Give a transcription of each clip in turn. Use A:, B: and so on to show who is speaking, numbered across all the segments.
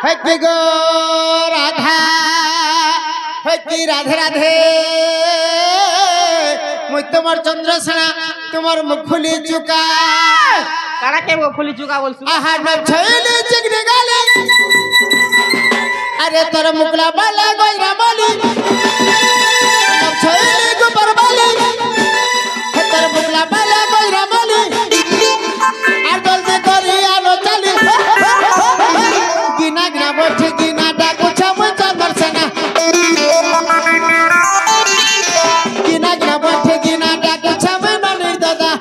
A: हकी गो राधा हकी राधे राधे मुझ तुम्हार चंद्रसेना तुम्हार मुखुली चुका
B: कारा के वो फुली चुका बोल सुन
A: आहा न छैले चिकने गाले अरे तर मुकला बाला गोइरा माली न छैले गो परबाली तर मुकला बाला गोइरा माली আর জলদি করি আলো চালি গিনা গিনা বঠে গিনা ডাকু ছামু চন্দরসেনা গিনা গিনা বঠে গিনা ডাকু ছামু ননির দাদা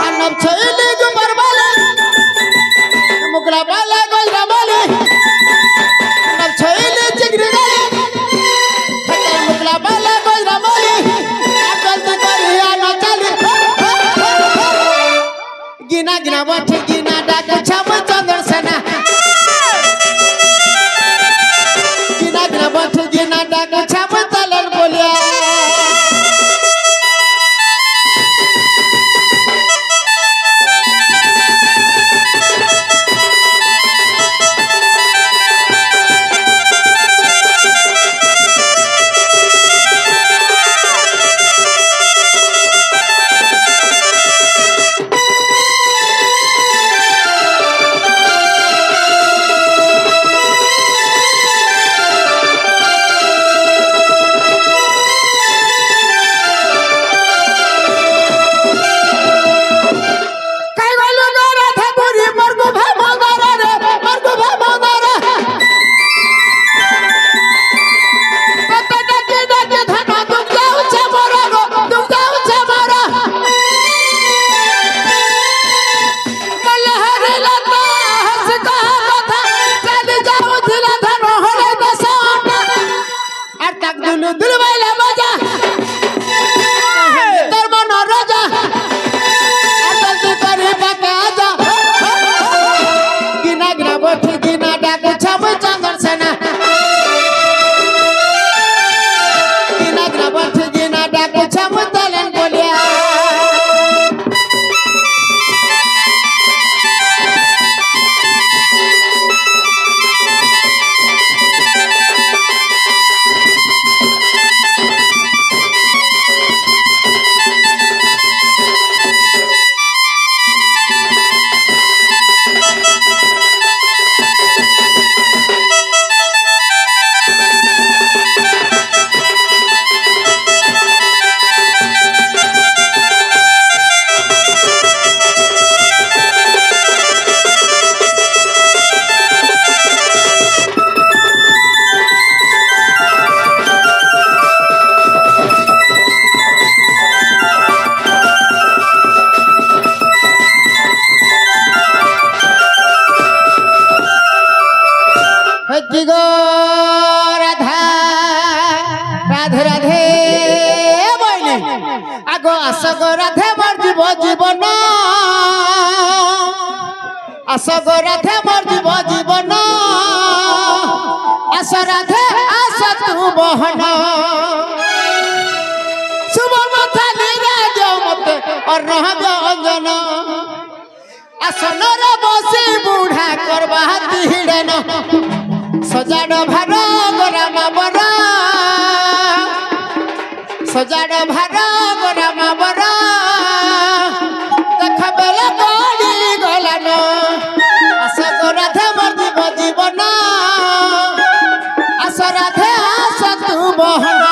A: আনব ছইলি গো পরবালে মুকলা বালা গইরা বলে আনব ছইলি চিগরি গালে হাতার মুকলা বালা গইরা বলে আর জলদি করি আলো চালি गिना गिना बठे गिना डाक छम चंद्रसेना गिना गिना बठे गिना डाक छम तलन बोलिया असग राधे मोर जीव जीवन आस राधे आस तू बहन शुभ मथाली राज मते अर्णग अंजन आसन रे बसी बुढ़ा करबा तिहिड़न सजाड़ भार गोरामा बरा सजाड़ भार गोरामा बरा देख बेला गड़ी गलान आस राधे मोर जीव जीवन आस राधे आस तू बहन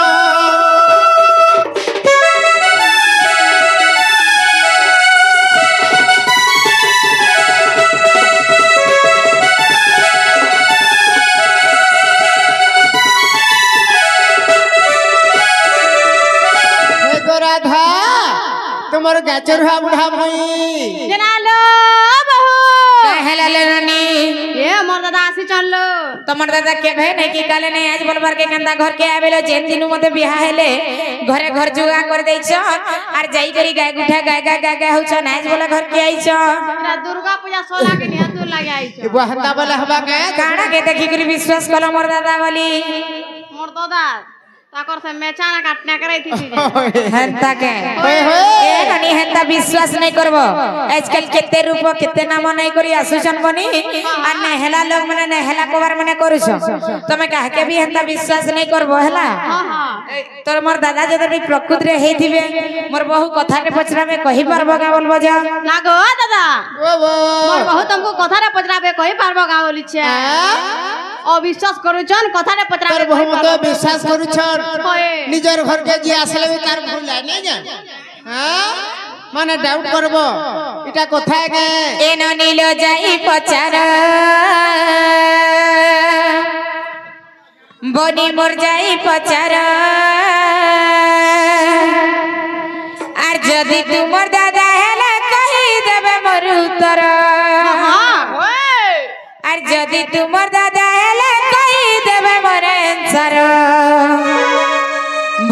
A: तुमर गाचर हा बुढ़ा भई
B: जनालो बहू
A: कहला ले नानी
B: ये मोर दादा आसी चललो
C: तमर दादा के भे नहीं की काले नहीं आज बोलबार के कंदा घर के आवेलो जेन दिनु मते बियाह हेले घरे घर जुगा कर देई छ आर जाई करी गाय गुठा गाय गाय हो छ नाच बोला घर के आई छ
B: दुर्गा पूजा सोला के नियत दूर लगे आई छ
A: बहता बोला हवा के
C: काड़ा के देखि करी विश्वास कलो मोर दादा बोली
B: मोर दादा ताकर से मेचाना काटना करे थी
C: हेंता के
A: होय
C: ए
A: होय
C: ननी हेंता विश्वास नहीं करबो आजकल केते रूप केते नाम नहीं करी आसुचन बनी आ नेहला लोग माने नेहला कोबार माने करूछ तमे काहे के भी हेंता विश्वास नहीं करबो हला
B: हां हां
C: तोर मोर दादा जदर भी प्रकृति रे हेथिबे मोर बहु कथा के पछरा में कहि परबो का बोलबो जा
B: लागो दादा
A: ओ वो
B: मोर बहुत हमको कथा रे पचराबे कहि पारबो का बोली छे अविश्वास करूछन कथा रे पचराबे
A: पर बहुत विश्वास करूछन
B: होय
A: निजर घर के जी आसले भी तार भूल जाय नहीं जा हां माने डाउट करबो इटा कथा के
C: एनो नीलो जाई पचार बनी मोर जाई पचार आर जदी तुमर दादा हेला कहि देबे मोर उत्तर
B: हां ओए
C: आर जदी तुमर दादा हेला कहि देबे मोर आंसर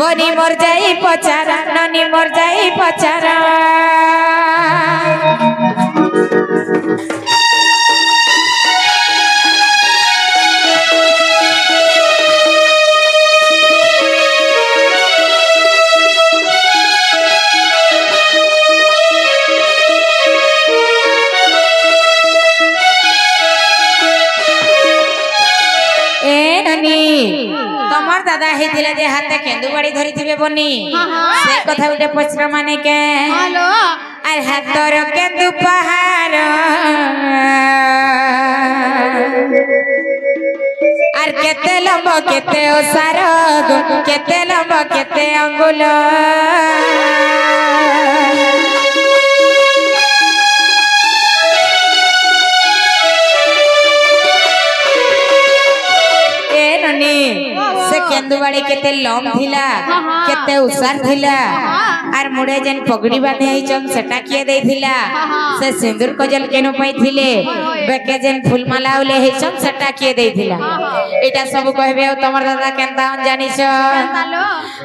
C: बनी मोर जाई पचार ननी मोर जाई पचार तमर दादा हेतिले जे हाथे केंदु बाड़ी धरि थिबे बनी से कथा उठे पछरा माने के
B: हेलो
C: आर हाथर केंदु पहाड़ आर केते लंबो केते ओसार केते लंबो केते अंगुल से केंदुबाड़ी केते लम थिला केते उसार थिला आर मुडे जेन पगड़ी बांधे हिचन सेटा किए देथिला से सिंदूर कजल केनु पई थिले बेके जेन फूलमाला उले हिचन सेटा किए देथिला एटा सब कहबे तमर दादा केनता जानिछ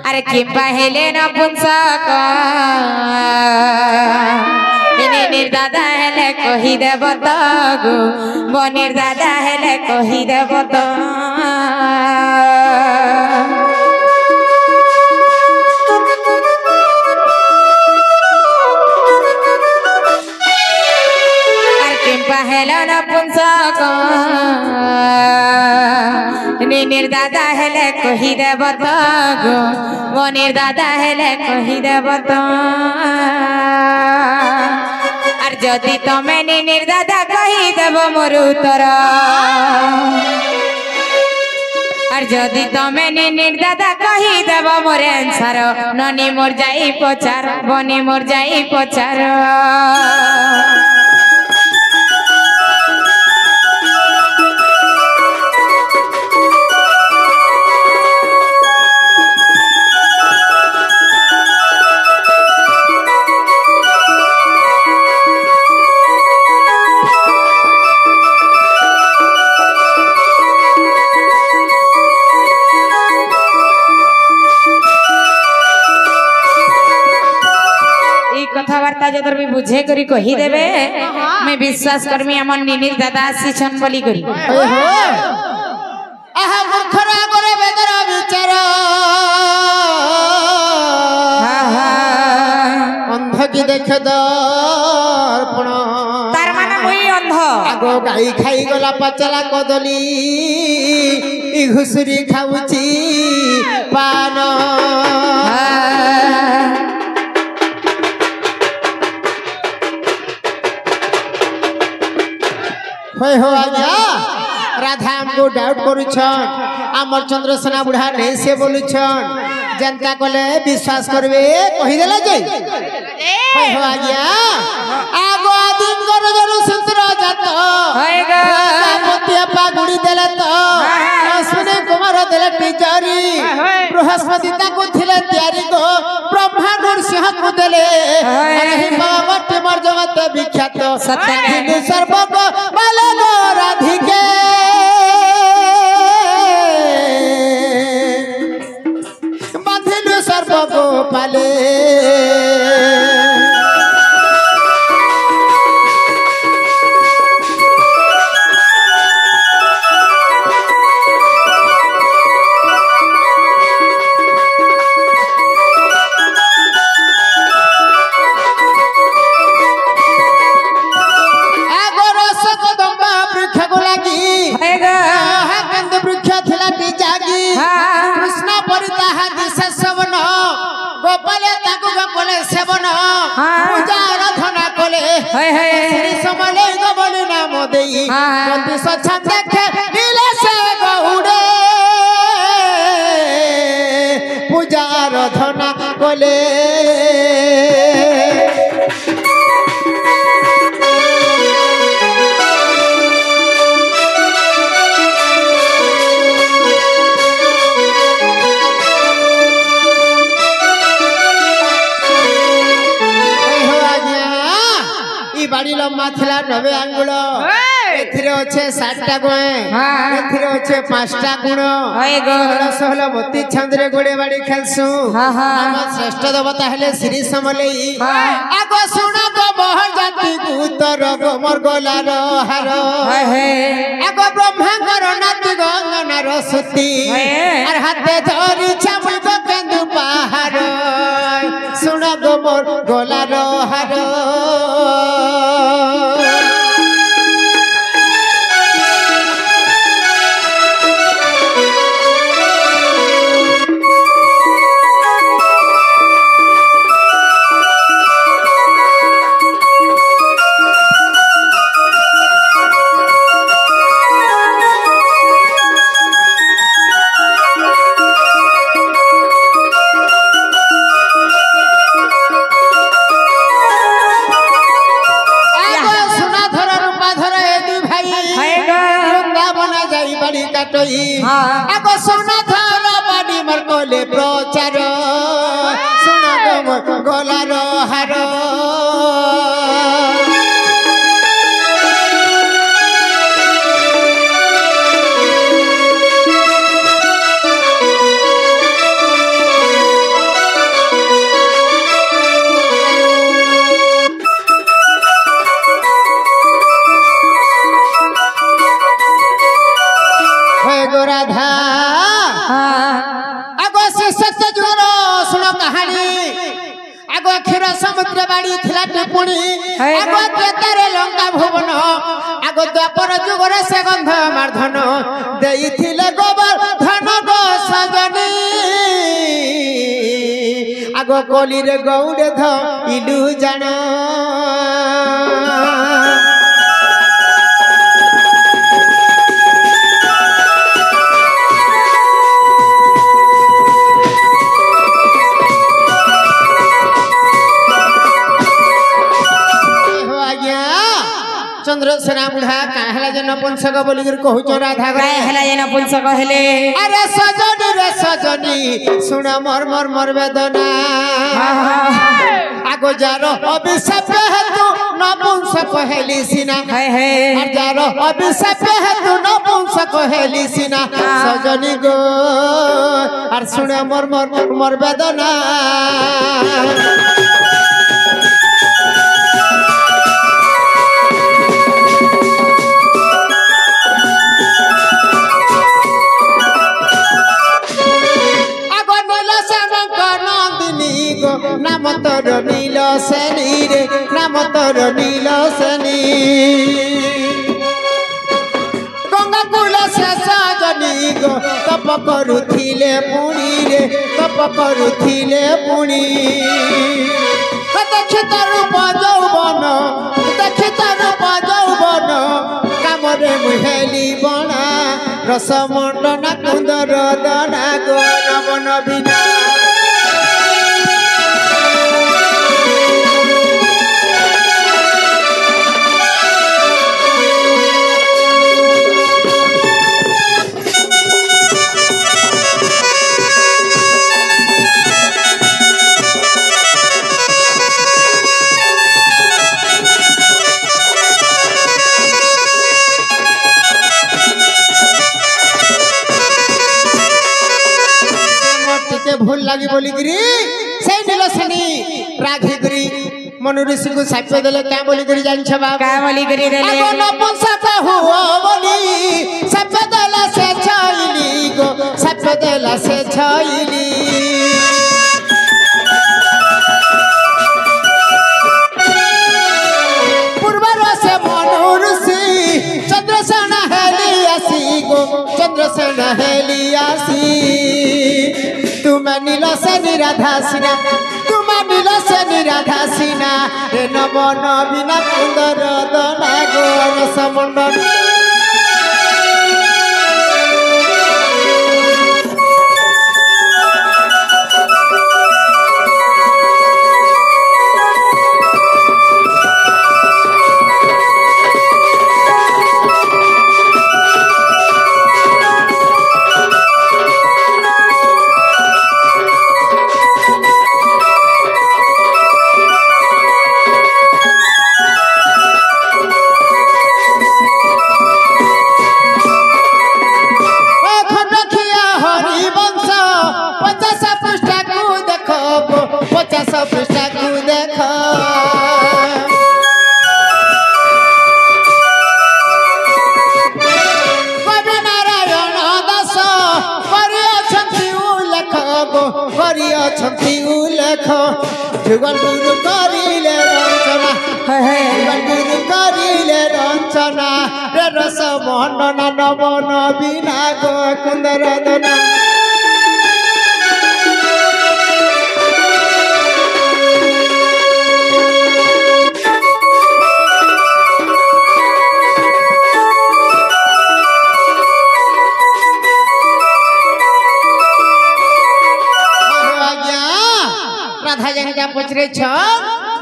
C: अरे किंबा हेले न पुंसक निर दादा हेले कहि देब त गो बनिर दादा हेले कहि देब त हेलो नपुंसक निर दादा हेले कहि देब त गो बनिर दादा हेले कहि देब त आर जदि तमे निर दादा कहि देब मोर उत्तर आर जदि तमे निर दादा कहि देब मोर आंसर ननी मोर जाई पचार बनी मोर जाई पचार कथावार्ता जदर भी बुझे करी कही देबे मैं विश्वास करमी हमन निनिर दादा आसीछन बोली करी
A: ओहो आहा मूर्खरा करे बेदर विचार अंध की देखे दर्पण
C: तार माने मुई अंध
A: आगो गाई खाई गला पचला कदली इ घुसुरी खाउची पान होय हो आज्ञा राधा हमको डाउट करूछन आमर चंद्रसेना बुढ़ा नहीं से बोलुछन जनता कोले विश्वास करबे कहि देला जे होय हो आज्ञा आगो दिन कर जरु सुंदर जात
C: होय ग
A: पतिया पागुड़ी देला तो सुने कुमार देला टीचरी बृहस्पति ताको थिले तैयारी को ब्रह्मा नरसिंह को देले अरे बाबा टेमर जगत विख्यात
C: सत्य
A: हिंदू सर्व को बाले राधिके बांधिलु सर्व को पाले देई
C: हाँ।
A: मोती सछा देखे नीले से गहुड़े पूजा आराधना कोले बाड़ी लम्बा थिला 90 आंगुल एथिरे अच्छे 60टा गुण एथिरे अच्छे 5टा गुण सहल मोती छंदरे गोड़े बाड़ी खेलसु हम श्रेष्ठ देवता हेले श्री समलेई आगो सुना तो मोहर जाति गुतर गोमर गोलार हार आगो ब्रह्मांगर नाति गंगनार सुती आर हाथे धरि छामुल केंदु पहाड़ सुना गोमर गोलार हार आगो सोना धारा बाड़ी मर कोले प्रचार सुना गोमर गोलार हार समुद्र बाड़ी थिला टिपुणी आगो त्रेतारे लंका भुवन आगो द्वापर जुगरे से गंध मार्धन देइथिले गोबर धन गो सजनी आगो कोली रे गौड़े ध इलु जान चंद्रसेना बुढ़ा काहला जे नपुंसक बोली कर कहू राधा
C: काहला जे नपुंसक हेले
A: अरे सजनी सुन मोर मोर मोर वेदना आगो जारो अभिशाप हेतु नपुंसक हेली सिना जारो अभिशाप हेतु नपुंसक हेली सिना सजनी गो और सुन मोर मोर मोर वेदना नाम तोर नील सेनी रे नाम तोर नील सेनी गंगा कूल से सजनी गो तप करुथिले पुणी रे तप करुथिले पुणी देखित रूप यौवन देखित रूप यौवन कामरे मुहेली बणा रसमंडना कुंदर दना गो नवन बिना भूल लगी बोली गिरी से नीलसेनी राघी गिरी मनु ऋषि को साप्य देले क्या बोली गिरी जान छबा
C: क्या बोली गिरी देले
A: आगो नपुंसक हुआ बोली साप्य देला से छाइली गो साप्य देला से छाइली पूर्वर से मनु ऋषि चंद्रसेना हेली आसी गो चंद्रसेना हेली आसी तुम नील से निराधा सिना तुम नील से निराधा सिना नवन बिना कुंदर दना गो रसमंडन जुगल गुरु करिले रंचना जुगल गुरु करिले रंचना रे रस मंडन नवन बिना गो कुंदर दना पचरे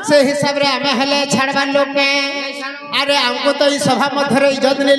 A: से हिसाब रे हमें हेले छाड़बार लोग में अरे हमको तो ई सभा मध्य इज्जत ले